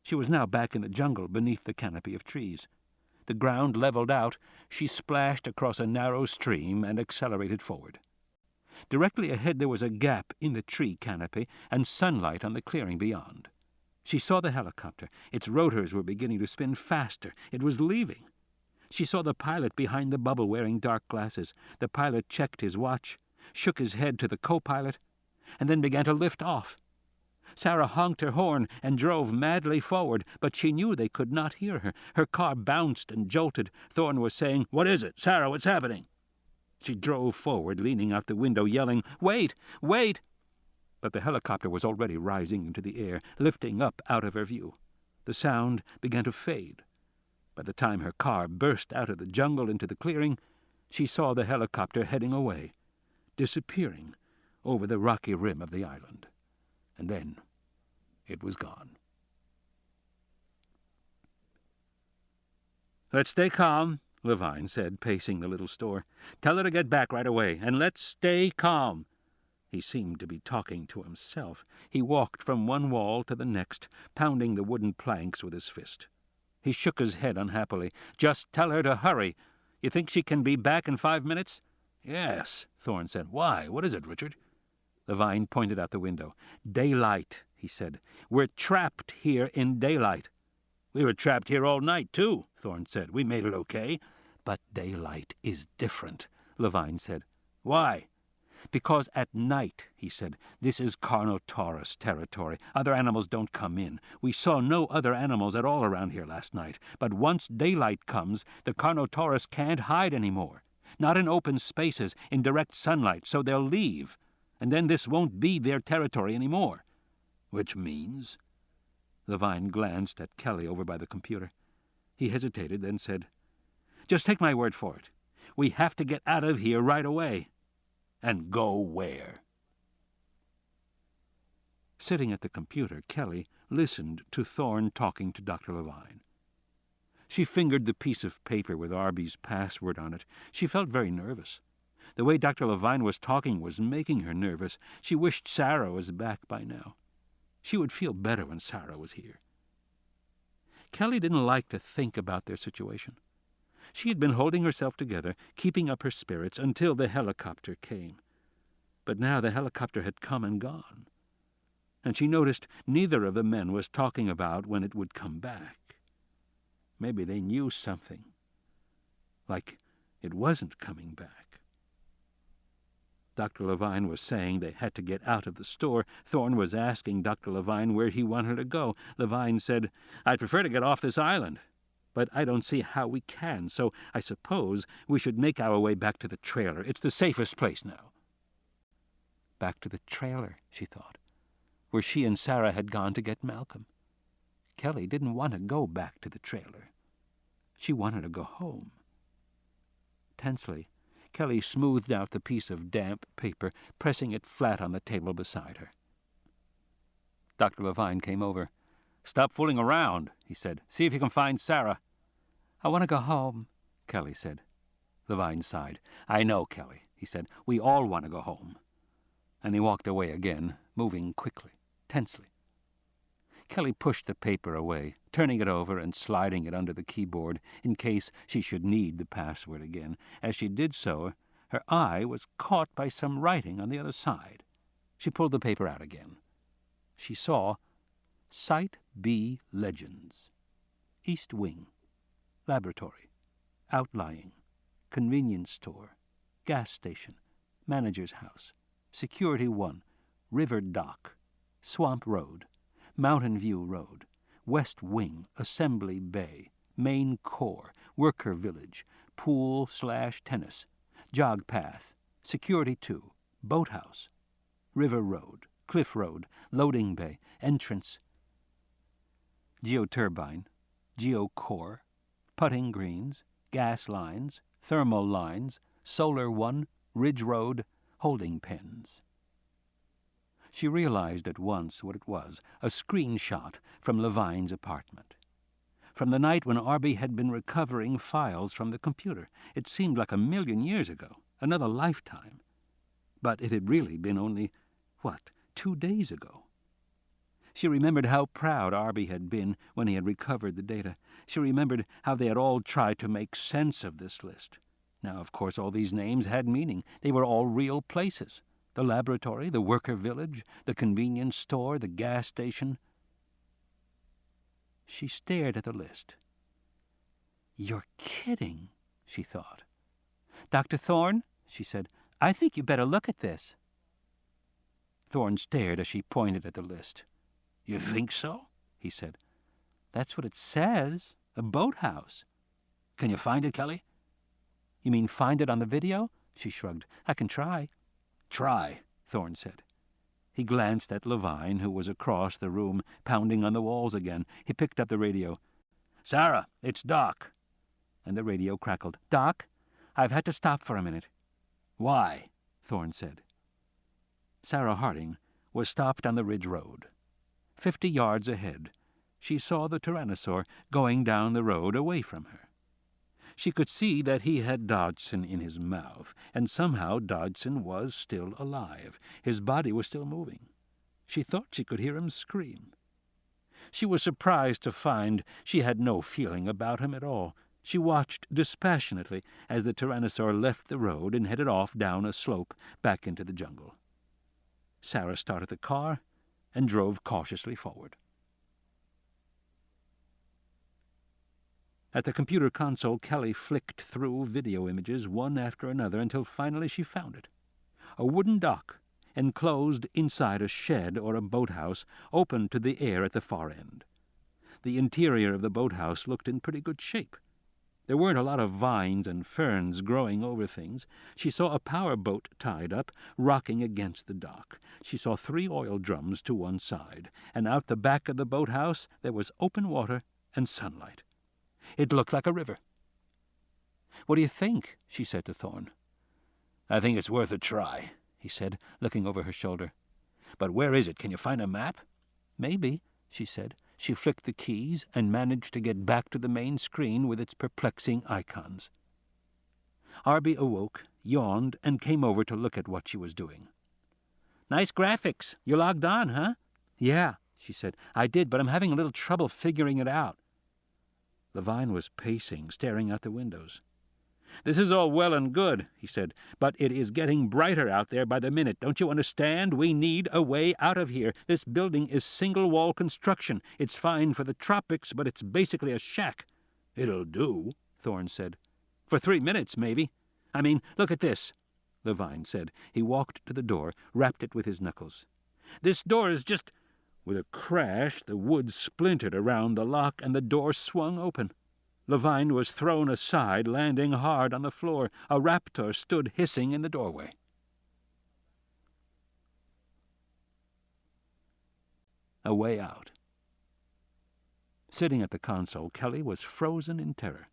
She was now back in the jungle beneath the canopy of trees. The ground leveled out. She splashed across a narrow stream and accelerated forward. Directly ahead there was a gap in the tree canopy and sunlight on the clearing beyond. She saw the helicopter. Its rotors were beginning to spin faster. It was leaving. She saw the pilot behind the bubble wearing dark glasses. The pilot checked his watch, shook his head to the co-pilot, and then began to lift off. Sarah honked her horn and drove madly forward, but she knew they could not hear her. Her car bounced and jolted. Thorne was saying, "What is it? Sarah, what's happening?" She drove forward, leaning out the window, yelling, "Wait! Wait!" But the helicopter was already rising into the air, lifting up out of her view. The sound began to fade. By the time her car burst out of the jungle into the clearing, she saw the helicopter heading away, disappearing over the rocky rim of the island. And then it was gone. "Let's stay calm," Levine said, pacing the little store. "Tell her to get back right away, and let's stay calm." He seemed to be talking to himself. He walked from one wall to the next, pounding the wooden planks with his fist. He shook his head unhappily. "Just tell her to hurry. You think she can be back in 5 minutes?" "Yes," Thorne said. "Why? What is it, Richard?" Levine pointed out the window. "Daylight," he said. "We're trapped here in daylight." "We were trapped here all night, too," Thorne said. "We made it okay." "But daylight is different," Levine said. "Why?" "Because at night," he said, "this is Carnotaurus territory. Other animals don't come in. We saw no other animals at all around here last night. But once daylight comes, the Carnotaurus can't hide anymore. Not in open spaces, in direct sunlight, so they'll leave. And then this won't be their territory anymore." "Which means?" Levine glanced at Kelly over by the computer. He hesitated, then said, "Just take my word for it. We have to get out of here right away." "And go where?" Sitting at the computer, Kelly listened to Thorne talking to Dr. Levine. She fingered the piece of paper with Arby's password on it. She felt very nervous. The way Dr. Levine was talking was making her nervous. She wished Sarah was back by now. She would feel better when Sarah was here. Kelly didn't like to think about their situation. She had been holding herself together, keeping up her spirits, until the helicopter came. But now the helicopter had come and gone, and she noticed neither of the men was talking about when it would come back. Maybe they knew something, like it wasn't coming back. Dr. Levine was saying they had to get out of the store. Thorne was asking Dr. Levine where he wanted to go. Levine said, "I'd prefer to get off this island, but I don't see how we can, so I suppose we should make our way back to the trailer. It's the safest place now." Back to the trailer, she thought, where she and Sarah had gone to get Malcolm. Kelly didn't want to go back to the trailer. She wanted to go home. Tensely, Kelly smoothed out the piece of damp paper, pressing it flat on the table beside her. Dr. Levine came over. "Stop fooling around," he said. "See if you can find Sarah." "I want to go home," Kelly said. Levine sighed. "I know, Kelly," he said. "We all want to go home." And he walked away again, moving quickly, tensely. Kelly pushed the paper away, turning it over and sliding it under the keyboard in case she should need the password again. As she did so, her eye was caught by some writing on the other side. She pulled the paper out again. She saw Site B Legends. East Wing. Laboratory. Outlying. Convenience store. Gas station. Manager's house. Security 1. River Dock. Swamp Road. Mountain View Road, West Wing, Assembly Bay, Main Core, Worker Village, Pool/tennis, Jog Path, Security 2, Boathouse, River Road, Cliff Road, Loading Bay, Entrance, Geoturbine, Geocore, Putting Greens, Gas Lines, Thermal Lines, Solar 1, Ridge Road, Holding Pens. She realized at once what it was, a screenshot from Levine's apartment. From the night when Arby had been recovering files from the computer. It seemed like 1,000,000 years ago, another lifetime. But it had really been only, 2 days ago. She remembered how proud Arby had been when he had recovered the data. She remembered how they had all tried to make sense of this list. Now, of course, all these names had meaning. They were all real places. The laboratory, the worker village, the convenience store, the gas station. She stared at the list. "You're kidding," she thought. "Dr. Thorne," she said, "I think you better look at this." Thorne stared as she pointed at the list. "You think so?" he said. "That's what it says. A boathouse." "Can you find it, Kelly?" "You mean find it on the video?" She shrugged. "I can try." "Try," Thorne said. He glanced at Levine, who was across the room, pounding on the walls again. He picked up the radio. "Sarah, it's Doc." And the radio crackled. "Doc, I've had to stop for a minute." "Why?" Thorne said. Sarah Harding was stopped on the Ridge Road. 50 yards ahead, she saw the Tyrannosaur going down the road away from her. She could see that he had Dodgson in his mouth, and somehow Dodgson was still alive. His body was still moving. She thought she could hear him scream. She was surprised to find she had no feeling about him at all. She watched dispassionately as the Tyrannosaur left the road and headed off down a slope back into the jungle. Sarah started the car and drove cautiously forward. At the computer console, Kelly flicked through video images one after another until finally she found it. A wooden dock, enclosed inside a shed or a boathouse, open to the air at the far end. The interior of the boathouse looked in pretty good shape. There weren't a lot of vines and ferns growing over things. She saw a power boat tied up, rocking against the dock. She saw 3 oil drums to one side, and out the back of the boathouse there was open water and sunlight. It looked like a river. "What do you think?" she said to Thorne. "I think it's worth a try," he said, looking over her shoulder. "But where is it? Can you find a map?" "Maybe," she said. She flicked the keys and managed to get back to the main screen with its perplexing icons. Arby awoke, yawned, and came over to look at what she was doing. "Nice graphics. You logged on, huh?" "Yeah," she said. "I did, but I'm having a little trouble figuring it out." Levine was pacing, staring out the windows. "This is all well and good," he said, "but it is getting brighter out there by the minute. Don't you understand? We need a way out of here. This building is single-wall construction. It's fine for the tropics, but it's basically a shack." "It'll do," Thorne said. "For 3 minutes, maybe. I mean, look at this," Levine said. He walked to the door, rapped it with his knuckles. "This door is just—" With a crash, the wood splintered around the lock, and the door swung open. Levine was thrown aside, landing hard on the floor. A raptor stood hissing in the doorway. A way out. Sitting at the console, Kelly was frozen in terror.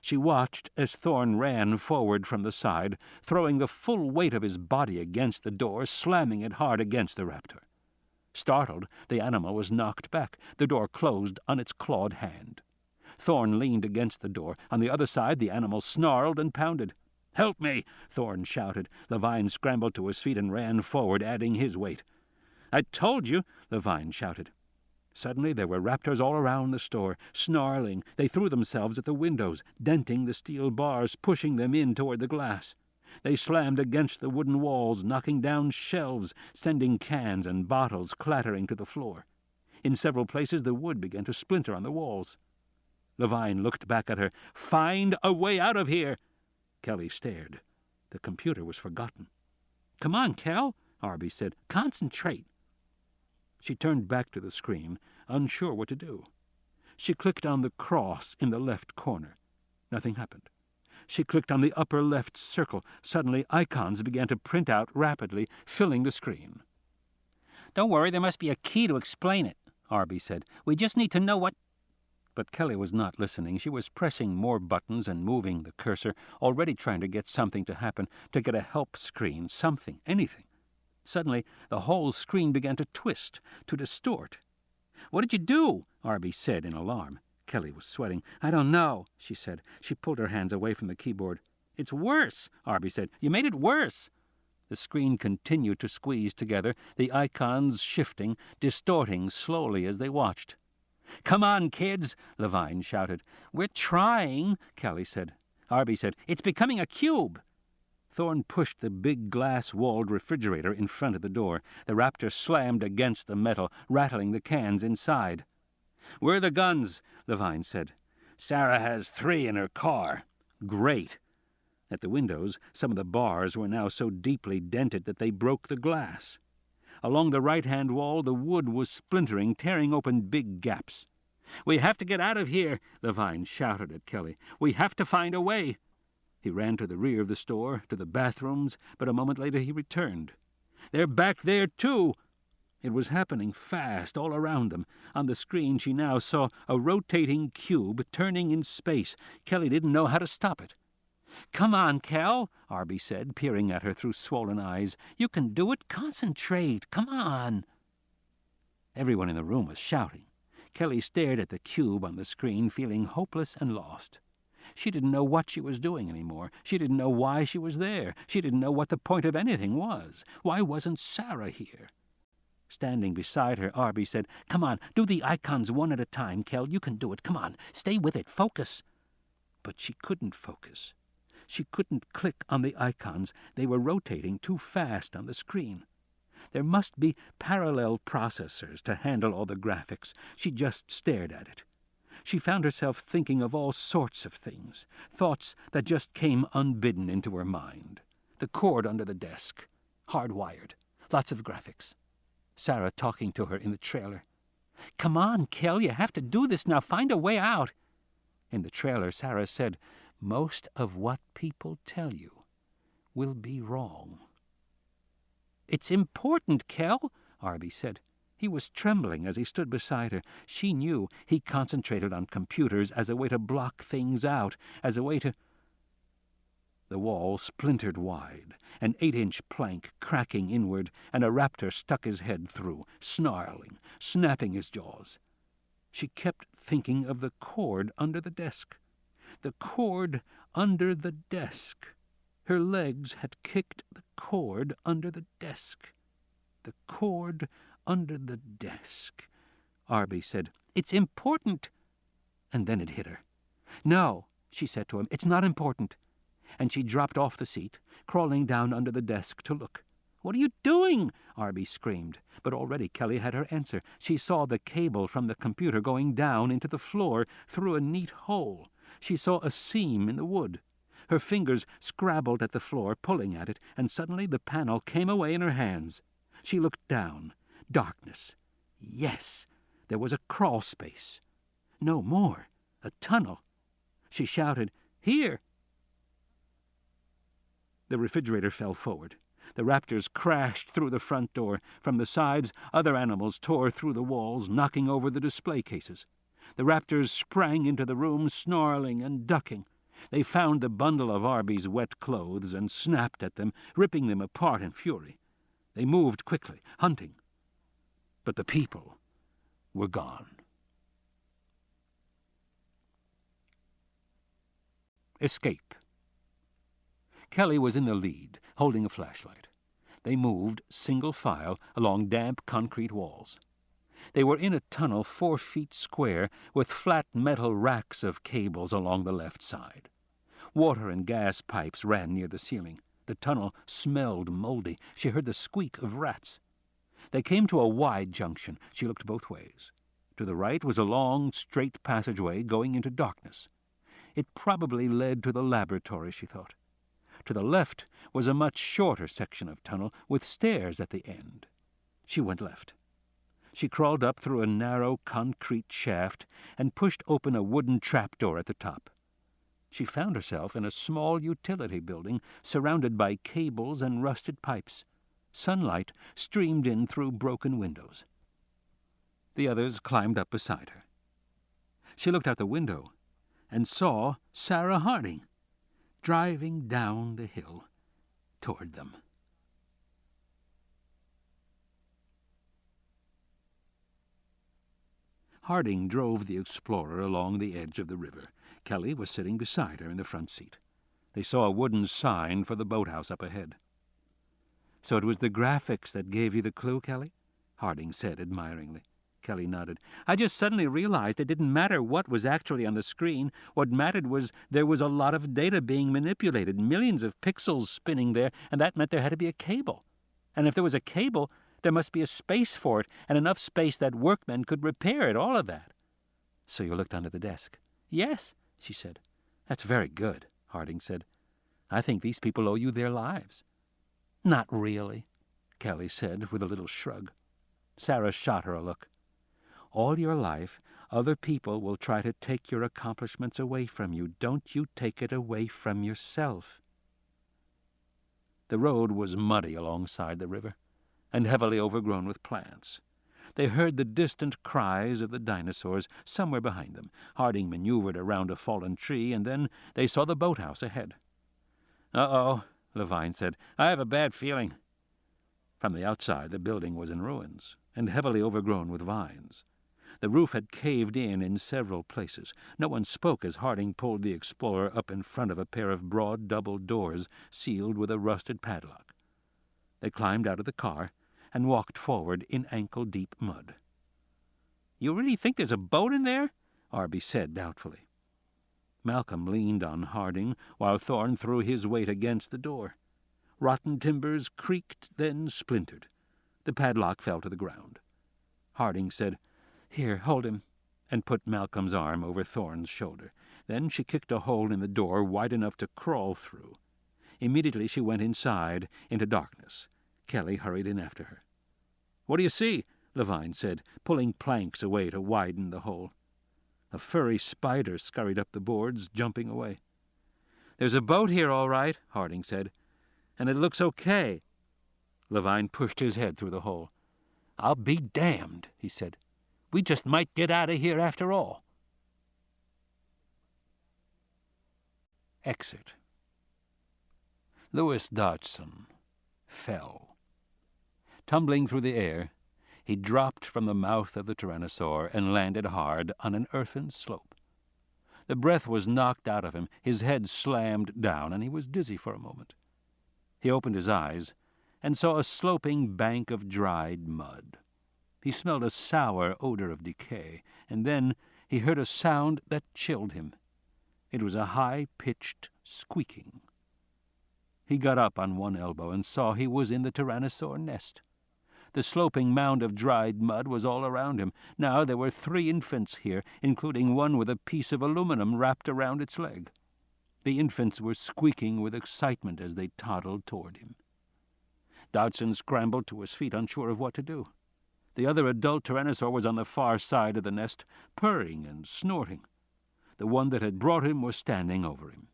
She watched as Thorne ran forward from the side, throwing the full weight of his body against the door, slamming it hard against the raptor. Startled, the animal was knocked back. The door closed on its clawed hand. Thorne leaned against the door. On the other side, the animal snarled and pounded. "Help me!" Thorne shouted. Levine scrambled to his feet and ran forward, adding his weight. "I told you!" Levine shouted. Suddenly there were raptors all around the store, snarling. They threw themselves at the windows, denting the steel bars, pushing them in toward the glass. They slammed against the wooden walls, knocking down shelves, sending cans and bottles clattering to the floor. In several places the wood began to splinter on the walls. Levine looked back at her. "Find a way out of here!" Kelly stared. The computer was forgotten. "Come on, Kel," Arby said. "Concentrate." She turned back to the screen, unsure what to do. She clicked on the cross in the left corner. Nothing happened. She clicked on the upper left circle. Suddenly icons began to print out rapidly, filling the screen. "Don't worry, there must be a key to explain it," Arby said. "We just need to know what—" But Kelly was not listening. She was pressing more buttons and moving the cursor, already trying to get something to happen, to get a help screen, something, anything. Suddenly, the whole screen began to twist, to distort. "What did you do?" Arby said in alarm. Kelly was sweating. "I don't know," she said. She pulled her hands away from the keyboard. "It's worse," Arby said. "You made it worse." The screen continued to squeeze together, the icons shifting, distorting slowly as they watched. "Come on, kids," Levine shouted. "We're trying," Kelly said. Arby said, "It's becoming a cube." Thorne pushed the big glass-walled refrigerator in front of the door. The raptor slammed against the metal, rattling the cans inside. "Where are the guns?" Levine said. "Sarah has 3 in her car." "Great." At the windows, some of the bars were now so deeply dented that they broke the glass. Along the right-hand wall, the wood was splintering, tearing open big gaps. "We have to get out of here," Levine shouted at Kelly. "We have to find a way." He ran to the rear of the store, to the bathrooms, but a moment later he returned. "They're back there, too." It was happening fast, all around them. On the screen she now saw a rotating cube turning in space. Kelly didn't know how to stop it. "Come on, Kel," Arby said, peering at her through swollen eyes. "You can do it. Concentrate. Come on." Everyone in the room was shouting. Kelly stared at the cube on the screen, feeling hopeless and lost. She didn't know what she was doing anymore. She didn't know why she was there. She didn't know what the point of anything was. Why wasn't Sarah here? Standing beside her, Arby said, "Come on, do the icons one at a time, Kel. You can do it. Come on, stay with it. Focus." But she couldn't focus. She couldn't click on the icons. They were rotating too fast on the screen. There must be parallel processors to handle all the graphics. She just stared at it. She found herself thinking of all sorts of things, thoughts that just came unbidden into her mind. The cord under the desk, hardwired, lots of graphics. Sarah talking to her in the trailer. "Come on, Kel, you have to do this now. Find a way out." In the trailer, Sarah said, "Most of what people tell you will be wrong." "It's important, Kel," Arby said. He was trembling as he stood beside her. She knew he concentrated on computers as a way to block things out, as a way to... The wall splintered wide, an 8-inch plank cracking inward, and a raptor stuck his head through, snarling, snapping his jaws. She kept thinking of the cord under the desk. The cord under the desk. Her legs had kicked the cord under the desk. The cord under the desk. Arby said, "It's important." And then it hit her. "No," she said to him, "it's not important." And she dropped off the seat, crawling down under the desk to look. "What are you doing?" Arby screamed. But already Kelly had her answer. She saw the cable from the computer going down into the floor through a neat hole. She saw a seam in the wood. Her fingers scrabbled at the floor, pulling at it, and suddenly the panel came away in her hands. She looked down. Darkness. Yes, there was a crawl space. No more. A tunnel. She shouted, "Here!" The refrigerator fell forward. The raptors crashed through the front door. From the sides, other animals tore through the walls, knocking over the display cases. The raptors sprang into the room, snarling and ducking. They found the bundle of Arby's wet clothes and snapped at them, ripping them apart in fury. They moved quickly, hunting. But the people were gone. Escape. Kelly was in the lead, holding a flashlight. They moved, single file, along damp concrete walls. They were in a tunnel 4 feet square, with flat metal racks of cables along the left side. Water and gas pipes ran near the ceiling. The tunnel smelled moldy. She heard the squeak of rats. They came to a wide junction. She looked both ways. To the right was a long, straight passageway going into darkness. It probably led to the laboratory, she thought. To the left was a much shorter section of tunnel with stairs at the end. She went left. She crawled up through a narrow concrete shaft and pushed open a wooden trapdoor at the top. She found herself in a small utility building surrounded by cables and rusted pipes. Sunlight streamed in through broken windows. The others climbed up beside her. She looked out the window and saw Sarah Harding driving down the hill toward them. Harding drove the Explorer along the edge of the river. Kelly was sitting beside her in the front seat. They saw a wooden sign for the boathouse up ahead. "So it was the graphics that gave you the clue, Kelly?" Harding said admiringly. Kelly nodded. "I just suddenly realized it didn't matter what was actually on the screen. What mattered was there was a lot of data being manipulated, millions of pixels spinning there, and that meant there had to be a cable. And if there was a cable, there must be a space for it, and enough space that workmen could repair it, all of that." "So you looked under the desk?" "Yes," she said. "That's very good," Harding said. "I think these people owe you their lives." "Not really," Kelly said with a little shrug. Sarah shot her a look. "All your life, other people will try to take your accomplishments away from you. Don't you take it away from yourself." The road was muddy alongside the river, and heavily overgrown with plants. They heard the distant cries of the dinosaurs somewhere behind them. Harding maneuvered around a fallen tree, and then they saw the boathouse ahead. "Uh-oh," Levine said. "I have a bad feeling." From the outside, the building was in ruins, and heavily overgrown with vines. The roof had caved in several places. No one spoke as Harding pulled the Explorer up in front of a pair of broad double doors sealed with a rusted padlock. They climbed out of the car and walked forward in ankle-deep mud. "You really think there's a boat in there?" Arby said doubtfully. Malcolm leaned on Harding while Thorne threw his weight against the door. Rotten timbers creaked, then splintered. The padlock fell to the ground. Harding said, "Here, hold him," and put Malcolm's arm over Thorne's shoulder. Then she kicked a hole in the door wide enough to crawl through. Immediately she went inside, into darkness. Kelly hurried in after her. "What do you see?" Levine said, pulling planks away to widen the hole. A furry spider scurried up the boards, jumping away. "There's a boat here, all right," Harding said, "and it looks okay." Levine pushed his head through the hole. "I'll be damned," he said. "We just might get out of here after all." Exit. Louis Dodgson fell. Tumbling through the air, he dropped from the mouth of the tyrannosaur and landed hard on an earthen slope. The breath was knocked out of him, his head slammed down, and he was dizzy for a moment. He opened his eyes and saw a sloping bank of dried mud. He smelled a sour odor of decay, and then he heard a sound that chilled him. It was a high-pitched squeaking. He got up on one elbow and saw he was in the tyrannosaur nest. The sloping mound of dried mud was all around him. Now there were 3 infants here, including one with a piece of aluminum wrapped around its leg. The infants were squeaking with excitement as they toddled toward him. Dodgson scrambled to his feet, unsure of what to do. The other adult tyrannosaur was on the far side of the nest, purring and snorting. The one that had brought him was standing over him.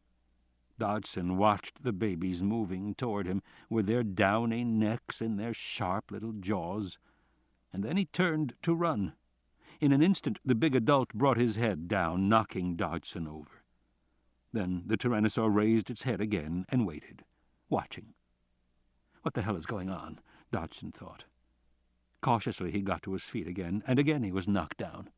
Dodgson watched the babies moving toward him with their downy necks and their sharp little jaws, and then he turned to run. In an instant the big adult brought his head down, knocking Dodgson over. Then the tyrannosaur raised its head again and waited, watching. What the hell is going on? Dodgson thought. Cautiously he got to his feet again, and again he was knocked down.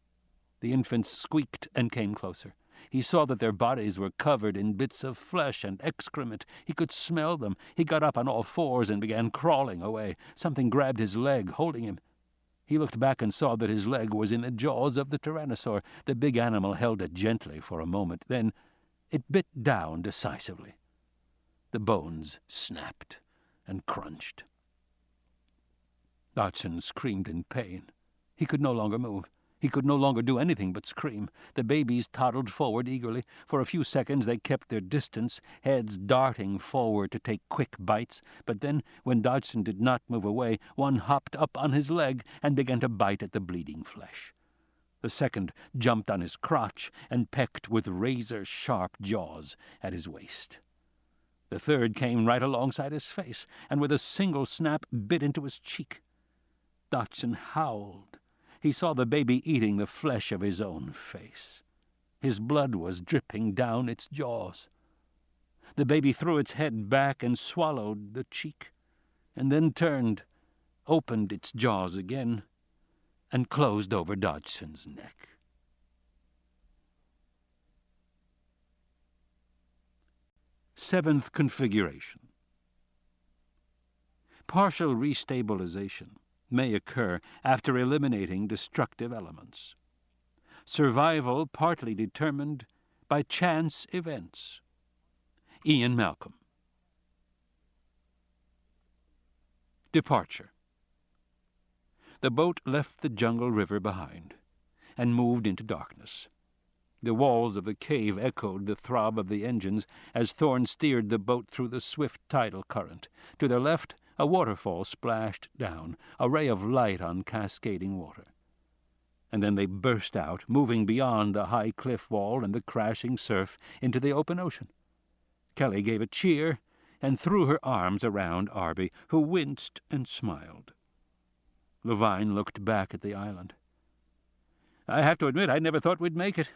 The infants squeaked and came closer. He saw that their bodies were covered in bits of flesh and excrement. He could smell them. He got up on all fours and began crawling away. Something grabbed his leg, holding him. He looked back and saw that his leg was in the jaws of the tyrannosaur. The big animal held it gently for a moment. Then it bit down decisively. The bones snapped and crunched. Dodgson screamed in pain. He could no longer move. He could no longer do anything but scream. The babies toddled forward eagerly. For a few seconds they kept their distance, heads darting forward to take quick bites. But then, when Dodgson did not move away, one hopped up on his leg and began to bite at the bleeding flesh. The second jumped on his crotch and pecked with razor-sharp jaws at his waist. The third came right alongside his face, and with a single snap bit into his cheek. Dodgson howled. He saw the baby eating the flesh of his own face. His blood was dripping down its jaws. The baby threw its head back and swallowed the cheek, and then turned, opened its jaws again, and closed over Dodgson's neck. Seventh configuration. Partial restabilization may occur after eliminating destructive elements. Survival partly determined by chance events. Ian Malcolm. Departure. The boat left the jungle river behind and moved into darkness. The walls of the cave echoed the throb of the engines as Thorne steered the boat through the swift tidal current. To their left, a waterfall splashed down, a ray of light on cascading water. And then they burst out, moving beyond the high cliff wall and the crashing surf into the open ocean. Kelly gave a cheer and threw her arms around Arby, who winced and smiled. Levine looked back at the island. "I have to admit I never thought we'd make it.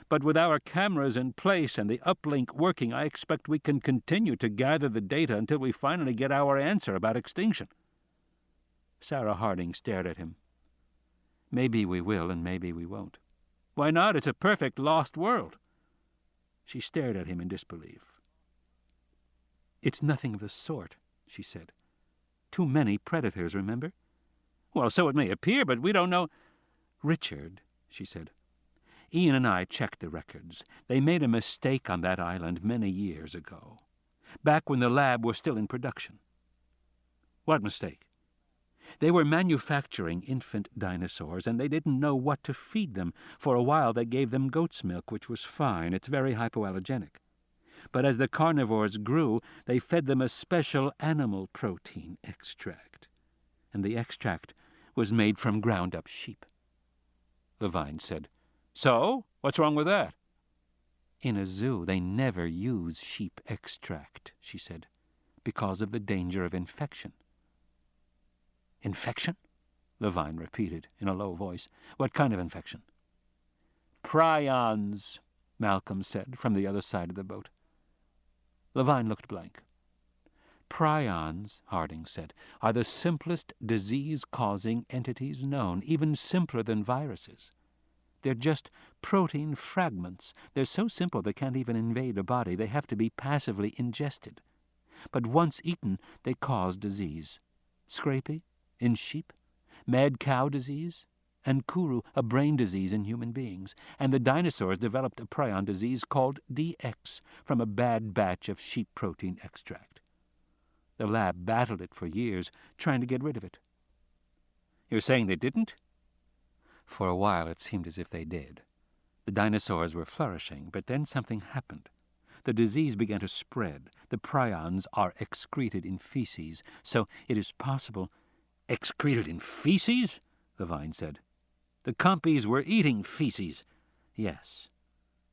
But with our cameras in place and the uplink working, I expect we can continue to gather the data until we finally get our answer about extinction." Sarah Harding stared at him. "Maybe we will and maybe we won't." "Why not? It's a perfect lost world." She stared at him in disbelief. "It's nothing of the sort," she said. "Too many predators, remember?" "Well, so it may appear, but we don't know—" "Richard," she said, "Ian and I checked the records. They made a mistake on that island many years ago, back when the lab was still in production." "What mistake?" "They were manufacturing infant dinosaurs, and they didn't know what to feed them. For a while they gave them goat's milk, which was fine. It's very hypoallergenic. But as the carnivores grew, they fed them a special animal protein extract. And the extract was made from ground-up sheep." Levine said, "So? What's wrong with that?" "In a zoo, they never use sheep extract," she said, "because of the danger of infection." "Infection?" Levine repeated in a low voice. "What kind of infection?" "Prions," Malcolm said from the other side of the boat. Levine looked blank. "Prions," Harding said, "are the simplest disease-causing entities known, even simpler than viruses. They're just protein fragments. They're so simple they can't even invade a body. They have to be passively ingested. But once eaten, they cause disease. Scrapie? In sheep? mad cow disease, and Kuru, a brain disease in human beings, and the dinosaurs developed a prion disease called DX from a bad batch of sheep protein extract. The lab battled it for years, trying to get rid of it. You're saying they didn't? For a while it seemed as if they did. The dinosaurs were flourishing, but then something happened. The disease began to spread. The prions are excreted in feces, so it is possible— Excreted in feces? Levine said. The compies were eating feces. Yes,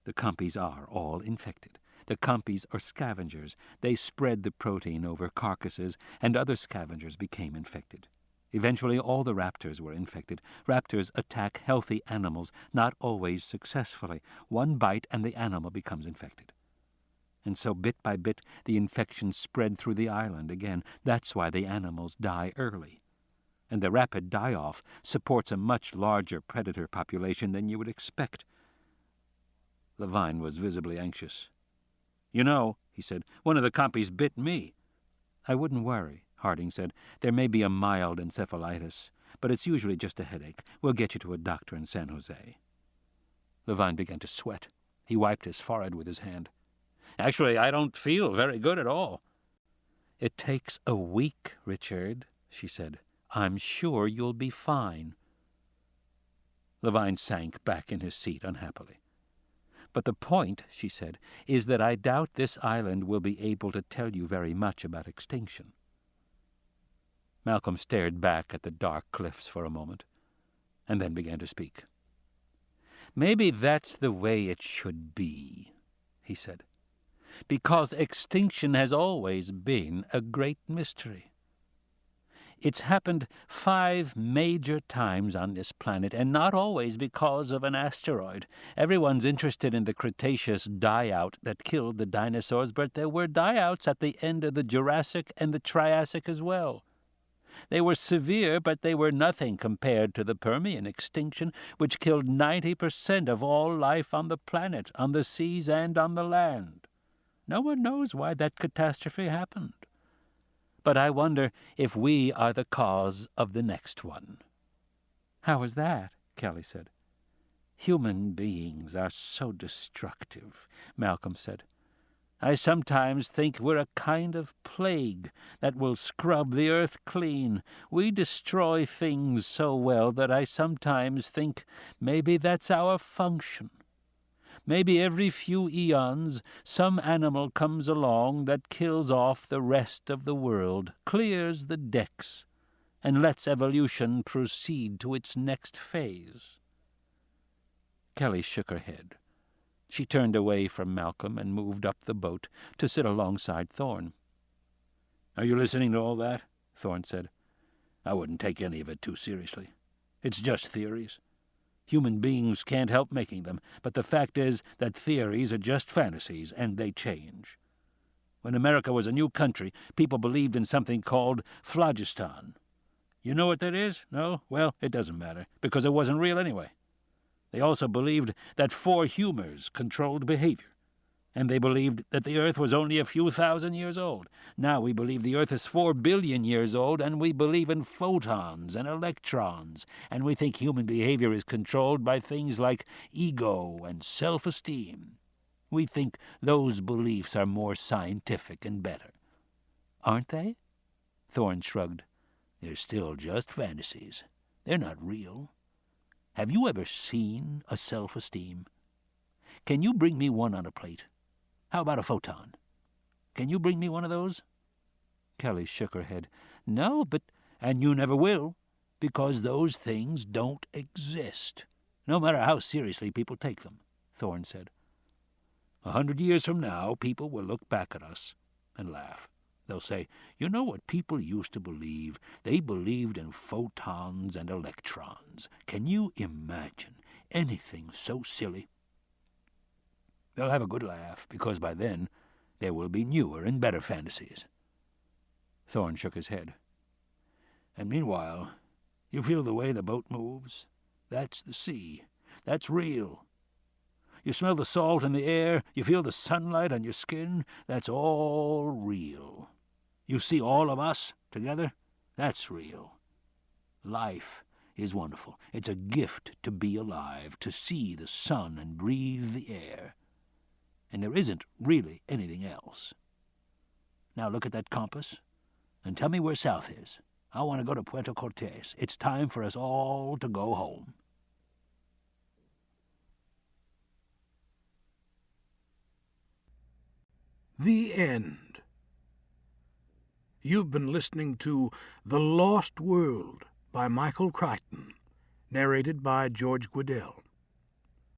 the compies are all infected. The compies are scavengers. They spread the protein over carcasses, and other scavengers became infected. Eventually all the raptors were infected. Raptors attack healthy animals, not always successfully. One bite and the animal becomes infected. And so bit by bit the infection spread through the island again. That's why the animals die early. And the rapid die-off supports a much larger predator population than you would expect. Levine was visibly anxious. You know, he said, one of the compies bit me. I wouldn't worry, Harding said. There may be a mild encephalitis, but it's usually just a headache. We'll get you to a doctor in San Jose. Levine began to sweat. He wiped his forehead with his hand. Actually, I don't feel very good at all. It takes a week, Richard, she said. I'm sure you'll be fine. Levine sank back in his seat unhappily. But the point, she said, is that I doubt this island will be able to tell you very much about extinction. Malcolm stared back at the dark cliffs for a moment, and then began to speak. Maybe that's the way it should be, he said, because extinction has always been a great mystery. It's happened 5 major times on this planet, and not always because of an asteroid. Everyone's interested in the Cretaceous die-out that killed the dinosaurs, but there were die-outs at the end of the Jurassic and the Triassic as well. They were severe, but they were nothing compared to the Permian extinction, which killed 90% of all life on the planet, on the seas and on the land. No one knows why that catastrophe happened. But I wonder if we are the cause of the next one. How is that? Kelly said. Human beings are so destructive, Malcolm said. I sometimes think we're a kind of plague that will scrub the earth clean. We destroy things so well that I sometimes think maybe that's our function. Maybe every few eons some animal comes along that kills off the rest of the world, clears the decks, and lets evolution proceed to its next phase. Kelly shook her head. She turned away from Malcolm and moved up the boat to sit alongside Thorne. Are you listening to all that? Thorne said. I wouldn't take any of it too seriously. It's just theories. Human beings can't help making them, but the fact is that theories are just fantasies, and they change. When America was a new country, people believed in something called phlogiston. You know what that is? No? Well, it doesn't matter, because it wasn't real anyway. They also believed that 4 humors controlled behavior, and they believed that the Earth was only a few thousand years old. Now we believe the Earth is 4 billion years old, and we believe in photons and electrons, and we think human behavior is controlled by things like ego and self-esteem. We think those beliefs are more scientific and better. Aren't they? Thorne shrugged. They're still just fantasies. They're not real. Have you ever seen a self-esteem? Can you bring me one on a plate? How about a photon? Can you bring me one of those? Kelly shook her head. No, but... And you never will, because those things don't exist, no matter how seriously people take them, Thorne said. 100 years from now, people will look back at us and laugh. They'll say, you know what people used to believe? They believed in photons and electrons. Can you imagine anything so silly? They'll have a good laugh, because by then there will be newer and better fantasies. Thorne shook his head. And meanwhile, you feel the way the boat moves? That's the sea. That's real. You smell the salt in the air. You feel the sunlight on your skin. That's all real. You see all of us together? That's real. Life is wonderful. It's a gift to be alive, to see the sun and breathe the air. And there isn't really anything else. Now look at that compass, and tell me where south is. I want to go to Puerto Cortes. It's time for us all to go home. The End. You've been listening to The Lost World by Michael Crichton, narrated by George Guidall.